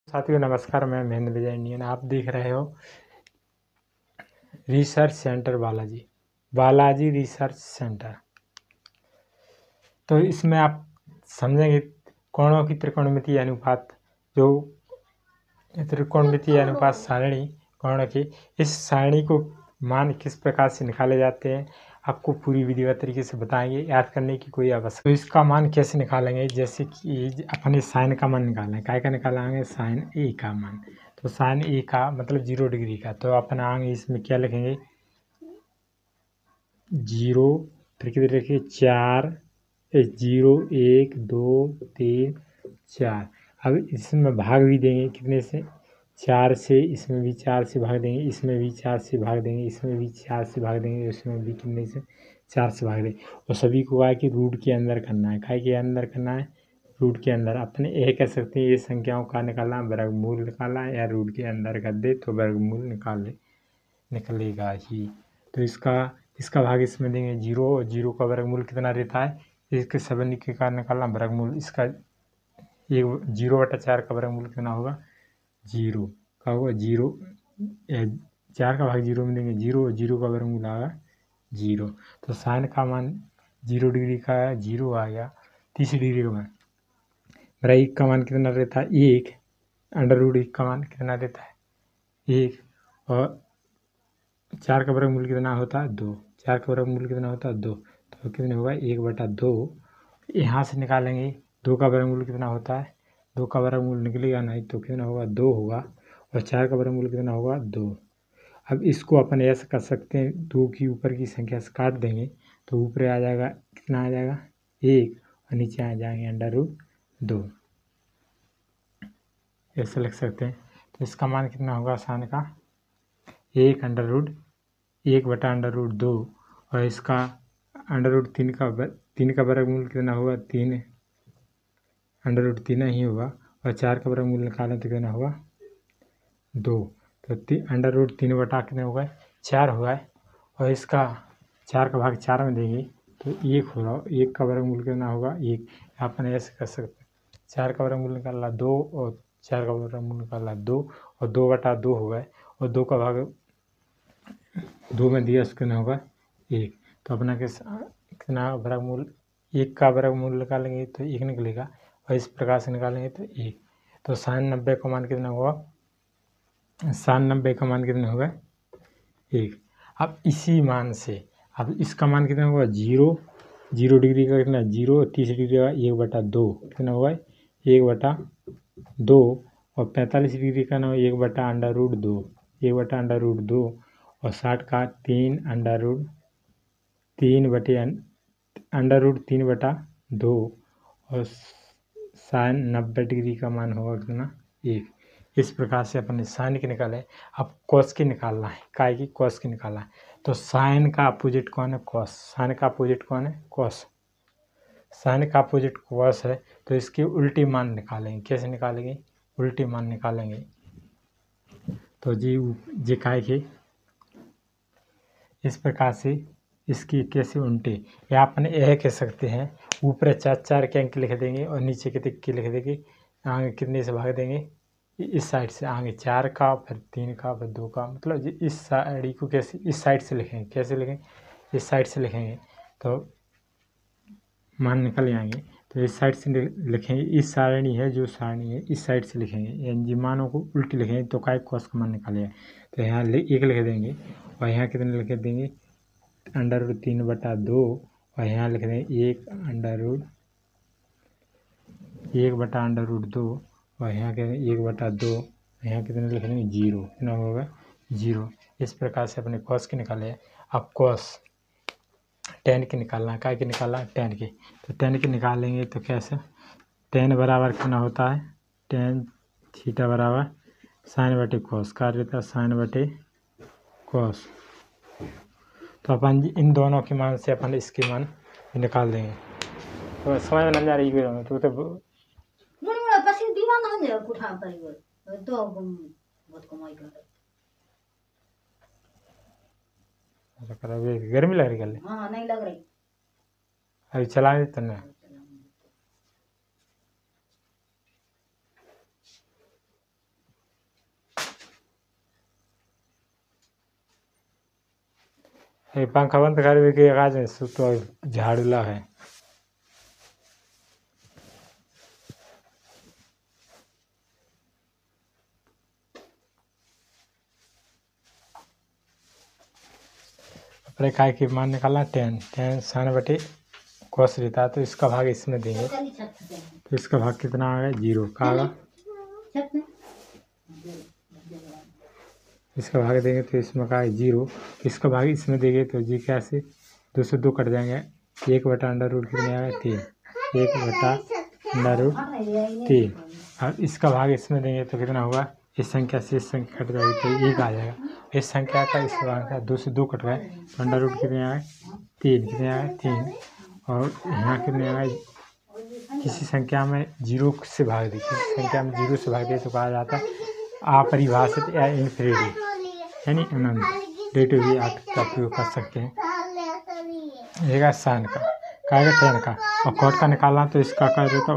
साथियों नमस्कार, मैं महेंद्र विजय इंडियन। आप देख रहे हो research centre Balaji research centre. तो इसमें आप समझेंगे कोणों की त्रिकोणमितीय अनुपात, जो त्रिकोणमितीय अनुपात सारणी कोणों की, इस सारणी को मान किस प्रकार से निकाले जाते हैं आपको पूरी विधिवत तरीके से बताएंगे। याद करने की कोई आवश्यकता। तो इसका मान कैसे निकालेंगे, जैसे कि अपने साइन का मान निकालना है। काय का निकालेंगे? साइन ए का मान। तो साइन ए का मतलब 0 डिग्री का, तो अपन आगे इसमें क्या लिखेंगे? 0, फिर कितने लिखिए? 4, 0, 1, 2, 3, 4। अब इसमें भाग भी देंगे कितने से? 4 से। इसमें भी 4 से भाग देंगे, इसमें भी 4 से भाग देंगे, इसमें भी 4 से भाग देंगे, इसमें भी कितने से? 4 से भाग देंगे। और सभी को क्या है कि रूट के अंदर करना है। काय के अंदर करना है? रूट के अंदर। अपने यह कह सकते हैं ये संख्याओं का निकालना, वर्गमूल निकालना है, या रूट के अंदर कर दे तो वर्गमूल निकलेगा ही। तो इसका भाग इसमें देंगे 0, और 0 का वर्गमूल कितना रहता है? इसके सभी के कारण निकालना वर्गमूल। इसका 0/4 का वर्गमूल कितना होगा? 0 का होगा 0। 4 का भाग 0 में देंगे 0, और 0 का वर्गमूल आएगा 0। तो साइन का मान 0 डिग्री का 0 आ गया। 30 डिग्री का मान बराबर 1 का मान कितना रहता है? 1। √1 का मान कितना रहता है? 1। और 4 का वर्गमूल कितना होता है? 2। 4 का वर्गमूल कितना होता है? 2। तो कितना होगा? 1/2। यहाँ से निकालेंगे 2 का वर्गमूल कितना होता है? 2 का वर्गमूल निकलेगा नहीं, तो कितना होगा? 2 होगा। और 4 का वर्गमूल कितना होगा? 2। अब इसको अपन ऐसा कर सकते हैं, 2 की ऊपर की संख्या से काट देंगे तो ऊपर आ जाएगा, कितना आ जाएगा? 1, और नीचे आ जाएंगे √2। ऐसे लिख सकते हैं। तो इसका मान कितना होगा साइन का? 1/√2। और इसका √3 का वर्गमूल कितना होगा? 3 √3 ही होगा। और 4 का वर्गमूल निकालें तो कितना होगा? 2। तो √3 बटा कितने हो गए? 4 हो गए। और इसका 4 का भाग 4 में देंगे तो 1 होगा। 1 का वर्गमूल कितना होगा? 1। अपन ऐसे कर सकते हैं, 4 का वर्गमूल निकालना 2, और 4 का वर्गमूल निकालना 2, और 2/2 हो गए। और 2 का भाग 2 में दिया, उसके कितना होगा? 1। तो अपना कितना वर्गमूल? 1 का वर्गमूल निकालेंगे तो 1 निकलेगा, और इस प्रकार से निकालेंगे तो 1। तो साइन 90 का मान कितना होगा? साइन 90 का मान कितना होगा? 1। अब इसी मान से अब इसका मान कितना होगा? 0 डिग्री का कितना? 0। 30 डिग्री का 1/2 कितना होगा? 1/2। और 45 डिग्री का ना 1/√2, 1/√2। और 60 का 3√3/2। और साइन 90 डिग्री का मान होगा कितना? 1। इस प्रकार से अपन ने साइन की निकाले। अब कॉस की निकालना है। काय की? कॉस की निकालना है। तो साइन का अपोजिट कौन है? कॉस। साइन का अपोजिट कौन है? कॉस। साइन का अपोजिट कॉस है, तो इसके उल्टी मान निकालेंगे। कैसे निकालेंगे? उल्टी मान निकालेंगे। तो जी काय के इस प्रकार से इसकी कैसे उल्टे, या अपन यह कह सकते हैं, ऊपर 4 के अंक लिख देंगे और नीचे कितने के लिख देंगे। आगे कितने से भाग देंगे? इस साइड से आगे 4 का, फिर 3 का, फिर 2 का। मतलब इस साइड को कैसे इस साइड से लिखेंगे? कैसे लिखेंगे? इस साइड से लिखेंगे तो मान निकल जाएंगे। तो इस साइड से लिखेंगे। इस सारणी है, जो सारणी है इस साइड से लिखेंगे, यानी मानों को उल्टी लिखेंगे तो काय कॉस का मान निकालेगा। तो यहाँ 1 लिख देंगे, और यहाँ कितने लिख देंगे? √3/2। और यहाँ लिख देंगे 1/√2। और यहाँ कहेंगे 1/2। यहाँ कितने लिख देंगे? 0। कितना होगा? 0। इस प्रकार से अपने कॉस की निकाले। अब कॉस tan की निकालना है। काय की निकालना है? tan की। तो tan की निकालेंगे तो कैसे? tan बराबर कितना होता है? tan थीटा बराबर sin/cos का रहता है, sin/cos। तो अपन इन दोनों के मान से अपन इसके मान निकाल देंगे। तो समझ में नहीं आ रही है तो मुड़ा पसी दीवाना हो जाए कुठा परिवर तो बहुत कमाई कर। गर्मी लग रही है? हाँ नहीं लग रही। अभी चला देते ना। ये पंखा बंद कर के आवाज तो झाड़ूला है। अपने काय की मान निकालना 10 सन बटे कॉस रहता है, तो इसका भाग इसमें देंगे तो इसका भाग कितना आ गया 0 का आगा। इसका भाग देंगे तो इसमें का 0, इसका भाग इसमें देंगे तो जी क्या से 2 से 2 कट जाएंगे। 1/√3 कितने आएगा 3, 1/√3 और इसका भाग इसमें देंगे तो कितना होगा, इस संख्या से इस संख्या कट जाएगी तो 1 आ जाएगा। इस संख्या का इस भाग का 2 से 2 कट गए तो अंडर रूट कितने आए 3, कितने आए 3 और यहाँ कितने आए, किसी संख्या में 0 से भाग दी, किसी संख्या में 0 से भाग दे तो कहा जाता है अपरिभाषित या इन्फिनिटी यानी अनंत। डेटिव भी आप इसका उपयोग कर सकते हैं। रहेगा साइन का 10 का और कॉट का निकालना तो इसका कर देता